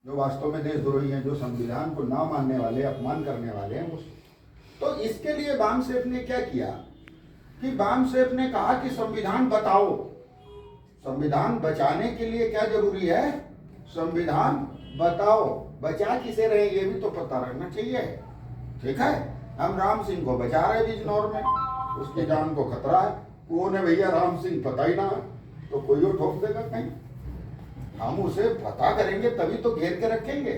जो वास्तव में देशद्रोही हैं, जो संविधान को ना मानने वाले, अपमान करने वाले हैं, वो। तो इसके लिए बामसेफ ने क्या किया कि बामसेफ ने कहा कि संविधान बताओ, संविधान बचाने के लिए क्या जरूरी है, संविधान बताओ। बचा किसे रहे ये भी तो पता रहना चाहिए। ठीक है, हम राम सिंह को बचा रहे बिजनौर में, उसकी जान को खतरा है, वो ने भैया राम सिंह पता ही ना है, तो कोई और ठोक देगा कहीं। हम उसे पता करेंगे तभी तो घेर के रखेंगे।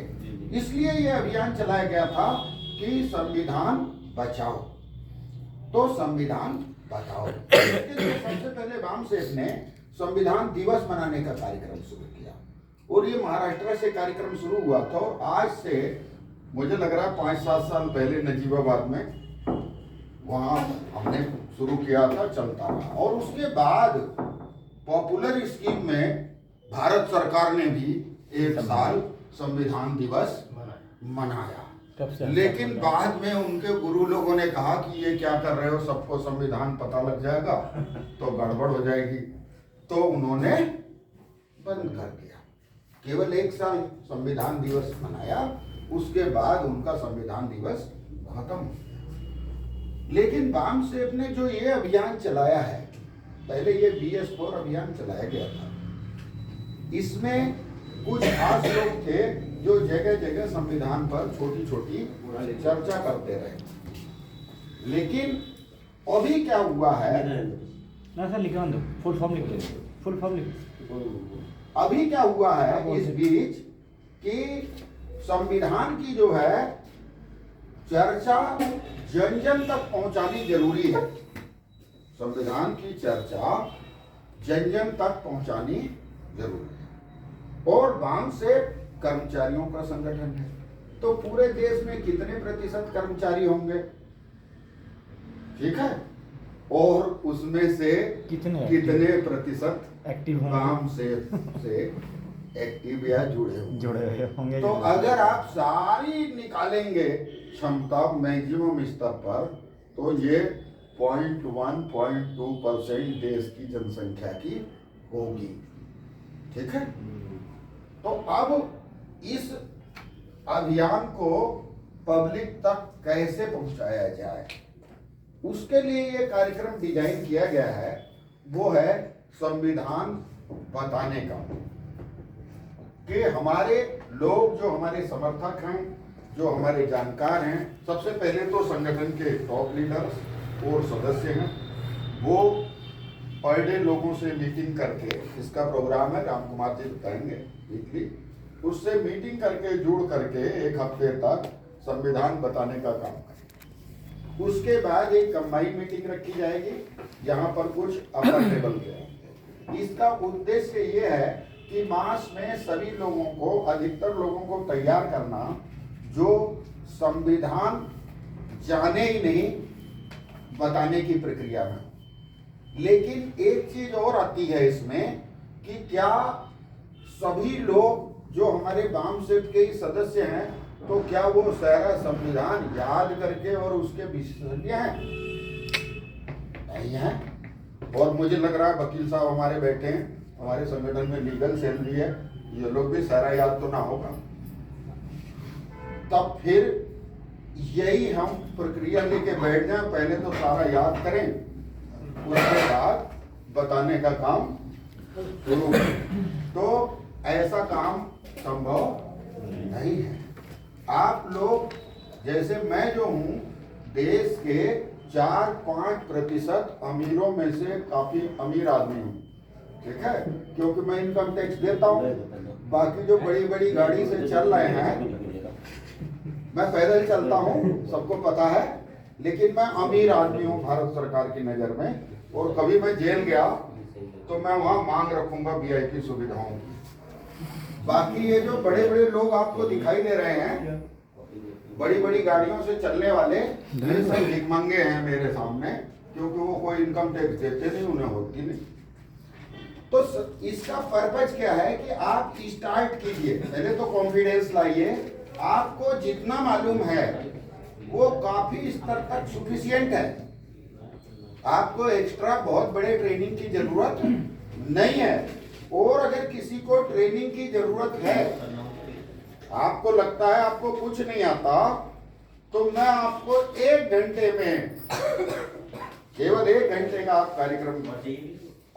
इसलिए ये अभियान चलाया गया था कि संविधान बचाओ, तो संविधान बताओ। इसके लिए सबसे पहले बामसेफ ने संविधान दिवस मनाने का कार्यक्रम शुरू किया, और ये महाराष्ट्र से कार्यक्रम शुरू हुआ था, और आज से मुझे लग रहा है 5-7 साल पहले नजीबाबाद में वहां हमने शुरू किया था, चलता रहा। और उसके बाद पॉपुलर स्कीम में भारत सरकार ने भी एक साल संविधान दिवस मनाया। लेकिन बाद में उनके गुरु लोगों ने कहा कि ये क्या कर रहे हो, सबको संविधान पता लग जाएगा तो गड़बड़ हो जाएगी, तो उन्होंने बंद कर दिया। केवल एक साल संविधान दिवस मनाया, उसके बाद उनका संविधान दिवस खत्म। लेकिन बामसेफ ने जो ये अभियान चलाया है, पहले ये BS4 अभियान चलाया गया था, इसमें कुछ खास लोग थे जो जगह जगह संविधान पर छोटी छोटी चर्चा करते रहे। लेकिन अभी क्या हुआ है, ना सर लिखवा दो, फुल फॉर्म लिख दो, फुल फॉर्म लिख। अभी क्या हुआ है इस बीच कि संविधान की जो है चर्चा जन जन तक पहुंचानी जरूरी है। संविधान की चर्चा जन जन तक पहुंचानी जरूरी है। और बामसेफ कर्मचारियों का संगठन है, तो पूरे देश में कितने प्रतिशत कर्मचारी होंगे, ठीक है, और उसमें से कितने प्रतिशत एक्टिव बामसेफ से एक्टिव या जुड़े होंगे। तो अगर आप सारी निकालेंगे क्षमता मैक्सिमम स्तर पर, तो ये 0.1-0.2% देश की जनसंख्या की होगी। ठीक है, तो अब इस अभियान को पब्लिक तक कैसे पहुंचाया जाए, उसके लिए ये कार्यक्रम डिजाइन किया गया है। वो है संविधान बताने का, कि हमारे लोग जो हमारे समर्थक हैं, जो हमारे जानकार हैं, सबसे पहले तो संगठन के टॉप लीडर्स और सदस्य हैं, वो पर डे लोगों से मीटिंग करके, इसका प्रोग्राम है, राम कुमार जी बताएंगे वीकली, उससे मीटिंग करके जुड़ करके 1 हफ्ते तक संविधान बताने का काम करें। उसके बाद एक कंबाइंड मीटिंग रखी जाएगी, जहां पर कुछ अपर लेवल के होंगे। इसका उद्देश्य ये है कि मास में सभी लोगों को, अधिकतर लोगों को तैयार करना जो संविधान जाने ही नहीं, बताने की प्रक्रिया में। लेकिन एक चीज और आती है इसमें कि क्या सभी लोग जो हमारे बामसेफ के ही सदस्य हैं, तो क्या वो सारा संविधान याद करके और उसके विशेषज्ञ हैं? नहीं है। और मुझे लग रहा है वकील साहब हमारे बैठे हैं, हमारे संगठन में लीगल सेल भी है, ये लोग भी सारा याद तो ना होगा। तब फिर यही हम प्रक्रिया लेके बैठ जाएं, पहले तो सारा याद करें, उसके बाद बताने का काम शुरू करें। तो ऐसा काम संभव नहीं है। आप लोग जैसे मैं जो हूं, देश के 4-5% अमीरों में से काफी अमीर आदमी हूं, ठीक है, क्योंकि मैं इनकम टैक्स देता हूं। बाकी जो बड़ी बड़ी गाड़ी से चल रहे हैं, मैं पैदल चलता हूं, सबको पता है, लेकिन मैं अमीर आदमी हूं भारत सरकार की नजर में। और कभी मैं जेल गया तो मैं वहां मांग रखूंगा VIP सुविधाओं की। बाकी ये जो बड़े बड़े लोग आपको दिखाई दे रहे हैं, बड़ी बड़ी गाड़ियों से चलने वाले, ये सब भिखमंगे हैं मेरे सामने, क्योंकि वो कोई इनकम टैक्स देते नहीं, उन्हें होती नहीं। तो इसका पर्पज क्या है कि आप स्टार्ट कीजिए, पहले तो कॉन्फिडेंस लाइए। आपको जितना मालूम है वो काफी स्तर तक सफिशिएंट है, आपको एक्स्ट्रा बहुत बड़े ट्रेनिंग की जरूरत नहीं है। और अगर किसी को ट्रेनिंग की जरूरत है आपको लगता है आपको कुछ नहीं आता, तो मैं आपको 1 घंटे में, केवल 1 घंटे का आप कार्यक्रम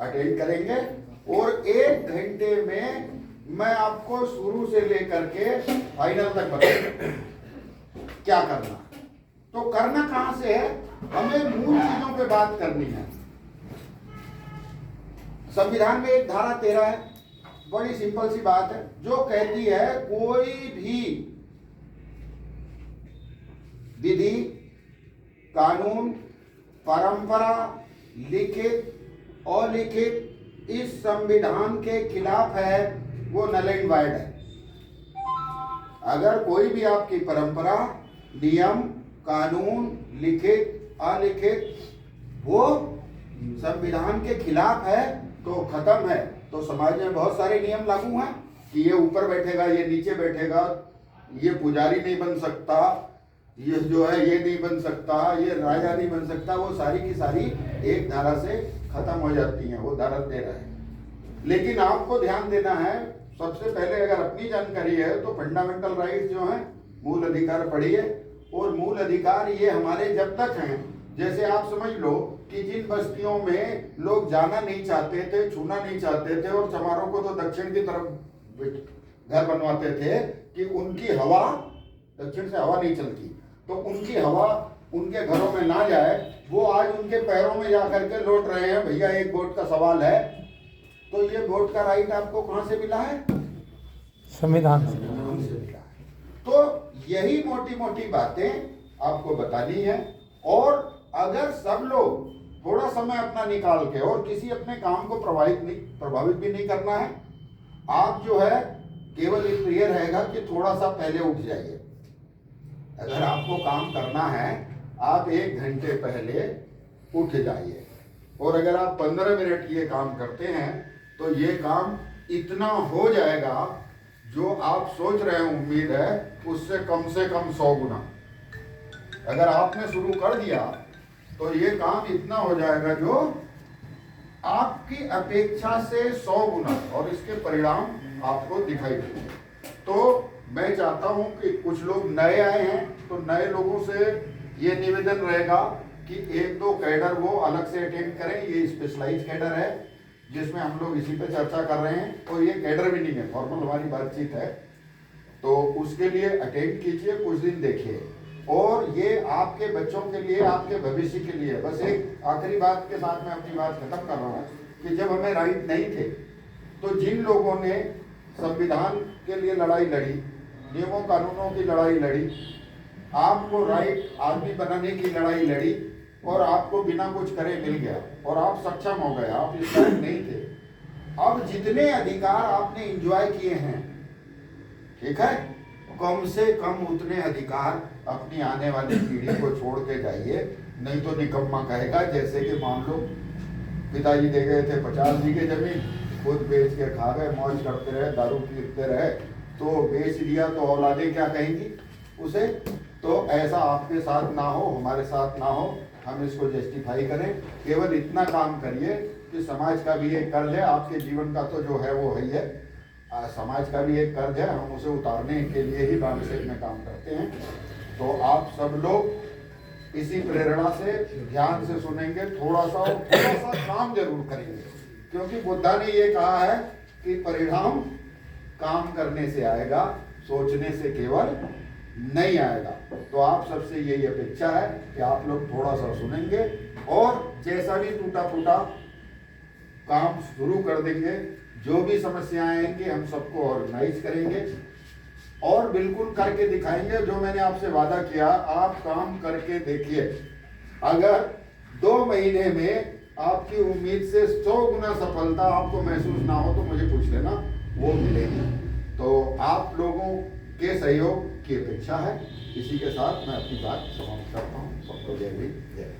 अटेंड करेंगे और 1 घंटे में मैं आपको शुरू से लेकर के फाइनल तक बताऊंगा क्या करना। तो करना कहां से है, हमें मूल चीजों पे बात करनी है। संविधान में एक धारा 13 है, बड़ी सिंपल सी बात है, जो कहती है कोई भी विधि, कानून, परंपरा, लिखित अलिखित इस संविधान के खिलाफ है, वो नल एंड वॉइड है। अगर कोई भी आपकी परंपरा, नियम, कानून, लिखित अलिखित वो संविधान के खिलाफ है तो खत्म है। तो समाज में बहुत सारे नियम लागू हैं कि ये ऊपर बैठेगा, ये नीचे बैठेगा, ये पुजारी नहीं बन सकता, ये जो है ये नहीं बन सकता, ये राजा नहीं बन सकता, वो सारी की सारी एक धारा से खत्म हो जाती हैं, वो धारा 13 है। लेकिन आपको ध्यान देना है, सबसे पहले अगर अपनी जानकारी है तो फंडामेंटल राइट्स जो हैं, मूल अधिकार पढ़िए। और मूल अधिकार ये हमारे जब तक हैं, जैसे आप समझ लो कि जिन बस्तियों में लोग जाना नहीं चाहते थे, छूना नहीं चाहते थे और चमारों को तो दक्षिण की तरफ घर बनवाते थे कि उनकी हवा, दक्षिण से हवा नहीं चलती, तो उनकी हवा उनके घरों में ना जाए, वो आज उनके पैरों में जाकर के लौट रहे हैं। भैया एक वोट का सवाल है, तो ये वोट का राइट आपको कहां से मिला है, संविधान से मिला है। तो यही मोटी मोटी बातें आपको बतानी है। और अगर सब लोग थोड़ा समय अपना निकाल के, और किसी अपने काम को प्रभावित भी नहीं करना है, आप जो है केवल ये रहेगा कि थोड़ा सा पहले उठ जाइए। अगर आपको काम करना है, आप 1 घंटे पहले उठ जाइए। और अगर आप 15 मिनट ये काम करते हैं तो ये काम इतना हो जाएगा जो आप सोच रहे हैं, उम्मीद है उससे कम से कम 100 गुना। अगर आपने शुरू कर दिया तो ये काम इतना हो जाएगा जो आपकी अपेक्षा से 100 गुना, और इसके परिणाम आपको दिखाई देंगे। तो मैं चाहता हूं कि कुछ लोग नए आए हैं, तो नए लोगों से ये निवेदन रहेगा कि 1-2 कैडर वो अलग से अटेंड करें। ये स्पेशलाइज कैडर है जिसमें हम लोग इसी पे चर्चा कर रहे हैं, और ये कैडर भी नहीं है, फॉर्मल हमारी बातचीत है। तो उसके लिए अटेंड कीजिए, कुछ दिन देखिए। और ये आपके बच्चों के लिए, आपके भविष्य के लिए। बस एक आखिरी बात के साथ मैं अपनी बात खत्म कर रहा हूँ कि जब हमें राइट नहीं थे, तो जिन लोगों ने संविधान के लिए लड़ाई लड़ी, नियमों कानूनों की लड़ाई लड़ी, आपको राइट आदमी बनाने की लड़ाई लड़ी, और आपको बिना कुछ करे मिल गया और आप सक्षम हो गए, आप इस लायक नहीं थे। अब जितने अधिकार आपने एंजॉय किए हैं, ठीक है, कम से कम उतने अधिकार अपनी आने वाली पीढ़ी को छोड़ के जाइए, नहीं तो निकम्मा कहेगा। जैसे कि मान लो पिताजी दे गए थे 50 बीघे जमीन, खुद बेच के खा गए, मौज करते रहे, दारू पीते रहे, तो बेच दिया तो औलादें क्या कहेंगी उसे। तो ऐसा आपके साथ ना हो, हमारे साथ ना हो, हम इसको जस्टिफाई करें। केवल इतना काम करिए कि समाज का भी एक कर्ज है, आपके जीवन का तो जो है वो है ही है, समाज का भी एक कर्ज है, हम उसे उतारने के लिए ही बामसेट में काम करते हैं। तो आप सब लोग इसी प्रेरणा से ध्यान से सुनेंगे, थोड़ा सा काम जरूर करेंगे, क्योंकि बुद्धा ने ये कहा है कि परिणाम काम करने से आएगा, सोचने से केवल नहीं आएगा। तो आप सबसे यही अपेक्षा है कि आप लोग थोड़ा सा सुनेंगे और जैसा भी टूटा फूटा काम शुरू कर देंगे। जो भी समस्याएं आएंगी हम सबको ऑर्गेनाइज करेंगे और बिल्कुल करके दिखाएंगे। जो मैंने आपसे वादा किया, आप काम करके देखिए। अगर 2 महीने में आपकी उम्मीद से 100 गुना सफलता आपको महसूस ना हो तो मुझे पूछ लेना, वो मिलेगी। तो आप लोगों के सहयोग की अपेक्षा है। इसी के साथ मैं अपनी बात समाप्त करता हूँ। सबको जय हिंद, जय।